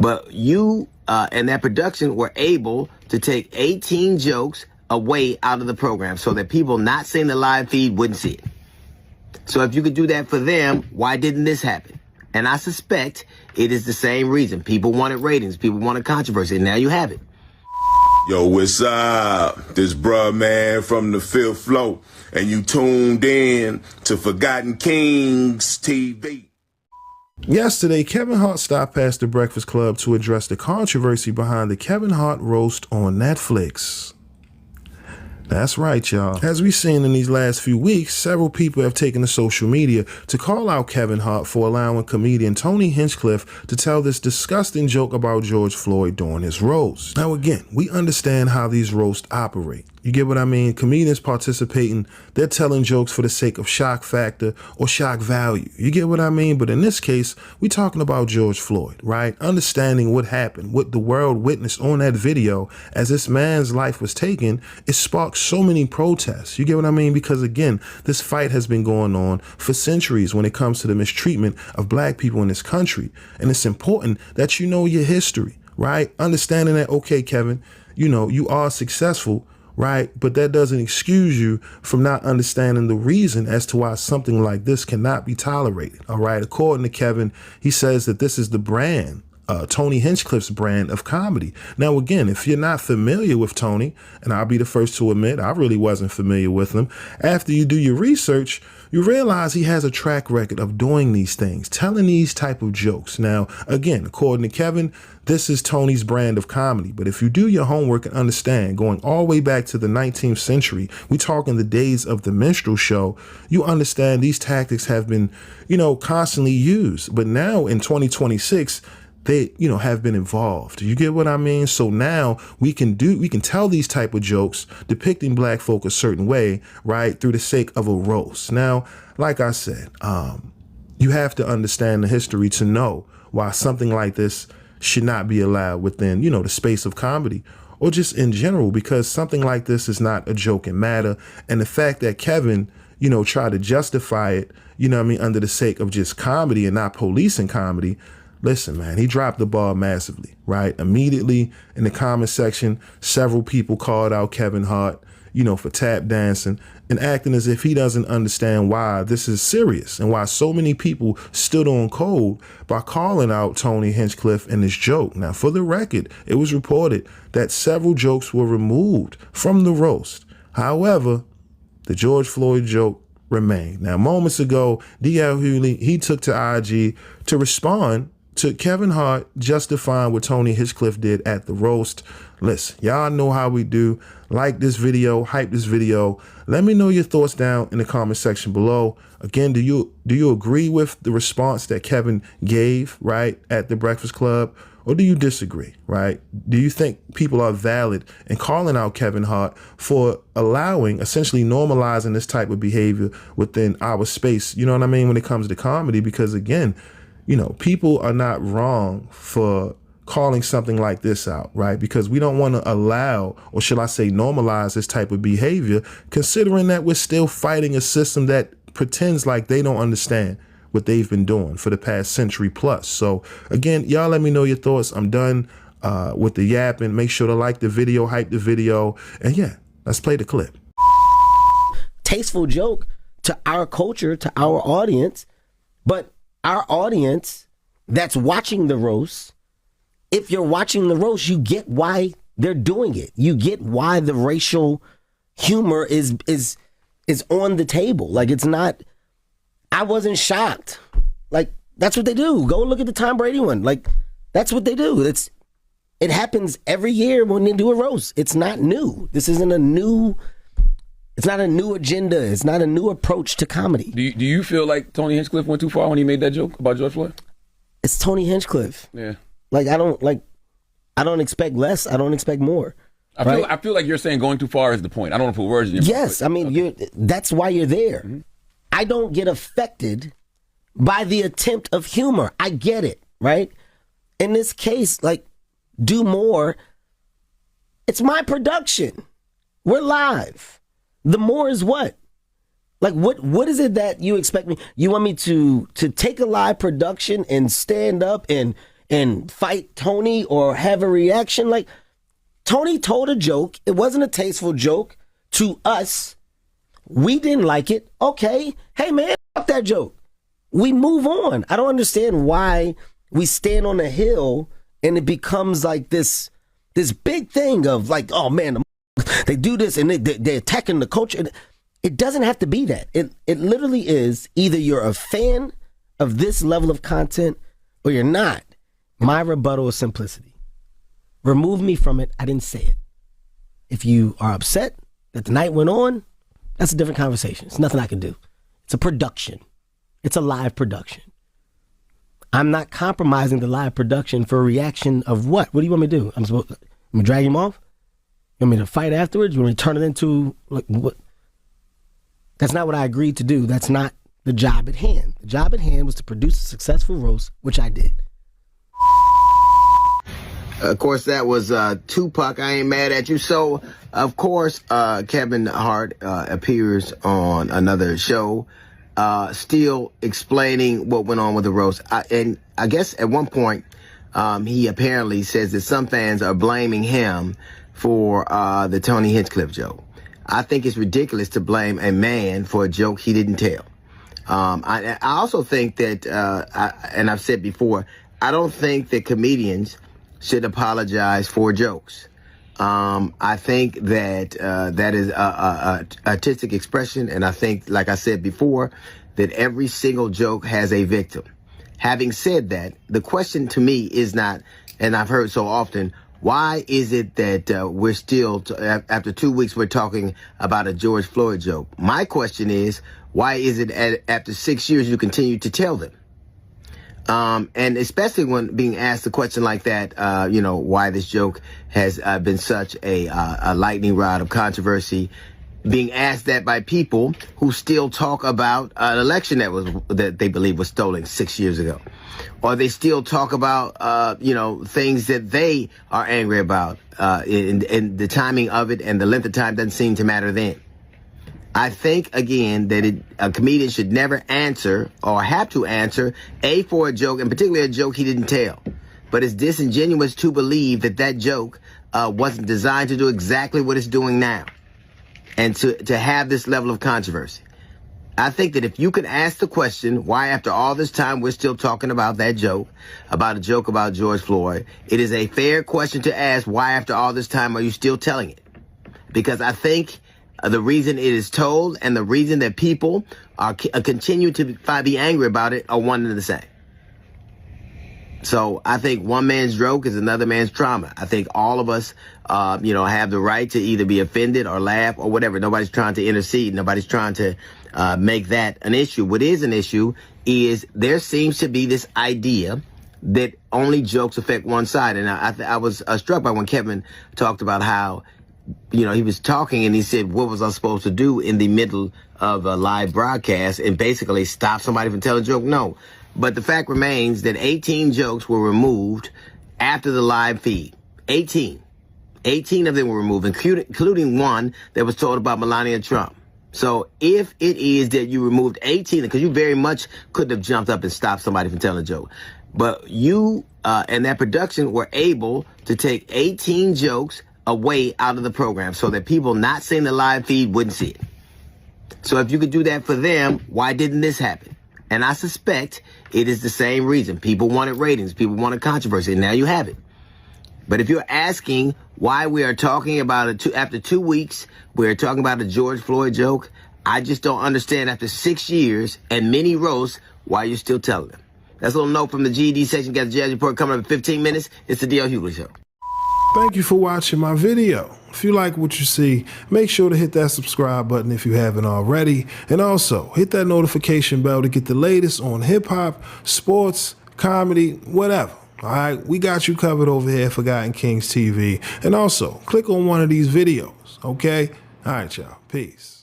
But you and that production were able to take 18 jokes away out of the program so that people not seeing the live feed wouldn't see it. So if you could do that for them, why didn't this happen? And I suspect it is the same reason. People wanted ratings. People wanted controversy. And now you have it. Yo, what's up? This bruh man from the fifth floor. And you tuned in to Forgotten Kings TV. Yesterday, Kevin Hart stopped past the Breakfast Club to address the controversy behind the Kevin Hart roast on Netflix. That's right, y'all. As we've seen in these last few weeks, several people have taken to social media to call out Kevin Hart for allowing comedian Tony Hinchcliffe to tell this disgusting joke about George Floyd during his roast. Now again, we understand how these roasts operate. You get what I mean? Comedians participating, they're telling jokes for the sake of shock factor or shock value. You get what I mean? But in this case, we're talking about George Floyd, right? Understanding what happened, what the world witnessed on that video as this man's life was taken, it sparked so many protests. You get what I mean? Because again, this fight has been going on for centuries when it comes to the mistreatment of black people in this country. And it's important that you know your history, right? Understanding that, okay, Kevin, you know, you are successful, right? But that doesn't excuse you from not understanding the reason as to why something like this cannot be tolerated. All right. According to Kevin, he says that this is the brand, Tony Hinchcliffe's brand of comedy. Now, again, if you're not familiar with Tony, and I'll be the first to admit, I really wasn't familiar with him. After you do your research, you realize he has a track record of doing these things, telling these type of jokes. Now, again, according to Kevin, this is Tony's brand of comedy. But if you do your homework and understand, going all the way back to the 19th century, we talk in the days of the minstrel show, you understand these tactics have been, you know, constantly used. But now in 2026, they, you know, have been involved. You get what I mean? So now we can tell these type of jokes depicting black folk a certain way, right, through the sake of a roast. Now, like I said, you have to understand the history to know why something like this should not be allowed within, you know, the space of comedy or just in general, because something like this is not a joking matter. And the fact that Kevin, you know, tried to justify it, you know what I mean, under the sake of just comedy and not policing comedy. Listen, man, he dropped the ball massively, right? Immediately in the comment section, several people called out Kevin Hart, you know, for tap dancing and acting as if he doesn't understand why this is serious and why so many people stood on cold by calling out Tony Hinchcliffe and this joke. Now, for the record, it was reported that several jokes were removed from the roast. However, the George Floyd joke remained. Now, moments ago, D.L. Hughley, he took to IG to respond to Kevin Hart justifying what Tony Hinchcliffe did at the roast. Listen, y'all know how we do. Like this video, hype this video. Let me know your thoughts down in the comment section below. Again, do you agree with the response that Kevin gave, right, at the Breakfast Club? Or do you disagree, right? Do you think people are valid in calling out Kevin Hart for allowing, essentially normalizing this type of behavior within our space? You know what I mean? When it comes to comedy, because again, you know, people are not wrong for calling something like this out, right? Because we don't want to allow, or should I say normalize this type of behavior, considering that we're still fighting a system that pretends like they don't understand what they've been doing for the past century plus. So again, y'all let me know your thoughts. I'm done with the yapping. Make sure to like the video, hype the video, and yeah, let's play the clip. Tasteful joke to our culture, to our audience, but our audience that's watching the roast, if you're watching the roast, you get why they're doing it. You get why the racial humor is on the table. Like, it's not, I wasn't shocked. Like, that's what they do. Go look at the Tom Brady one. Like, that's what they do. It happens every year when they do a roast. It's not new. This isn't a new, it's not a new agenda. It's not a new approach to comedy. Do you feel like Tony Hinchcliffe went too far when he made that joke about George Floyd? It's Tony Hinchcliffe. Yeah. Like, I don't expect less. I don't expect more. I feel like you're saying going too far is the point. I don't want to put words in your mouth. Yes, I mean, that's why you're there. Mm-hmm. I don't get affected by the attempt of humor. I get it, right? In this case, like, do more. It's my production. We're live. The more is what? Like, what is it that you expect me? You want me to take a live production and stand up and and fight Tony or have a reaction. Like, Tony told a joke. It wasn't a tasteful joke to us. We didn't like it. Okay. Hey, man, fuck that joke. We move on. I don't understand why we stand on a hill and it becomes like this big thing of like, oh, man, they do this and they're attacking the culture. It doesn't have to be that. It literally is either you're a fan of this level of content or you're not. My rebuttal is simplicity. Remove me from it. I didn't say it. If you are upset that the night went on, that's a different conversation. It's nothing I can do. It's a production. It's a live production. I'm not compromising the live production for a reaction of what? What do you want me to do? I'm going to drag him off? You want me to fight afterwards? You want me to turn it into like what? That's not what I agreed to do. That's not the job at hand. The job at hand was to produce a successful roast, which I did. Of course, that was Tupac, I Ain't Mad at You. So, of course, Kevin Hart appears on another show, still explaining what went on with the roast. And I guess at one point, he apparently says that some fans are blaming him for the Tony Hinchcliffe joke. I think it's ridiculous to blame a man for a joke he didn't tell. I also think that, and I've said before, I don't think that comedians should apologize for jokes. I think that that is a artistic expression, and I think, like I said before, that every single joke has a victim. Having said that, the question to me is not, and I've heard so often, why is it that we're still, after 2 weeks, we're talking about a George Floyd joke? My question is, why is it after 6 years you continue to tell them? And especially when being asked a question like that, why this joke has been such a lightning rod of controversy, being asked that by people who still talk about an election that they believe was stolen 6 years ago. Or they still talk about, things that they are angry about, and the timing of it and the length of time doesn't seem to matter then. I think, again, that a comedian should never answer or have to answer, for a joke, and particularly a joke he didn't tell. But it's disingenuous to believe that joke wasn't designed to do exactly what it's doing now and to have this level of controversy. I think that if you could ask the question, why after all this time we're still talking about that joke, about a joke about George Floyd, it is a fair question to ask, why after all this time are you still telling it? Because I think the reason it is told and the reason that people are continue to be angry about it are one and the same. So I think one man's joke is another man's trauma. I think all of us, have the right to either be offended or laugh or whatever. Nobody's trying to intercede. Nobody's trying to make that an issue. What is an issue is there seems to be this idea that only jokes affect one side. And I was struck by when Kevin talked about how, he was talking and he said, what was I supposed to do in the middle of a live broadcast and basically stop somebody from telling a joke? No. But the fact remains that 18 jokes were removed after the live feed. 18 of them were removed, including one that was told about Melania Trump. So if it is that you removed 18, because you very much could have jumped up and stopped somebody from telling a joke, but you and that production were able to take 18 jokes away out of the program so that people not seeing the live feed wouldn't see it. So if you could do that for them, why didn't this happen? And I suspect it is the same reason. People wanted ratings. People wanted controversy. And now you have it. But if you're asking why we are talking about it after 2 weeks, we're talking about a George Floyd joke, I just don't understand after 6 years and many roasts why you're still telling them. That's a little note from the GED section. Got the Jazz Report coming up in 15 minutes. It's the D.L. Hughley Show. Thank you for watching my video. If you like what you see, make sure to hit that subscribe button if you haven't already. And also, hit that notification bell to get the latest on hip-hop, sports, comedy, whatever. All right, we got you covered over here at Forgotten Kings TV. And also, click on one of these videos, okay? All right, y'all. Peace.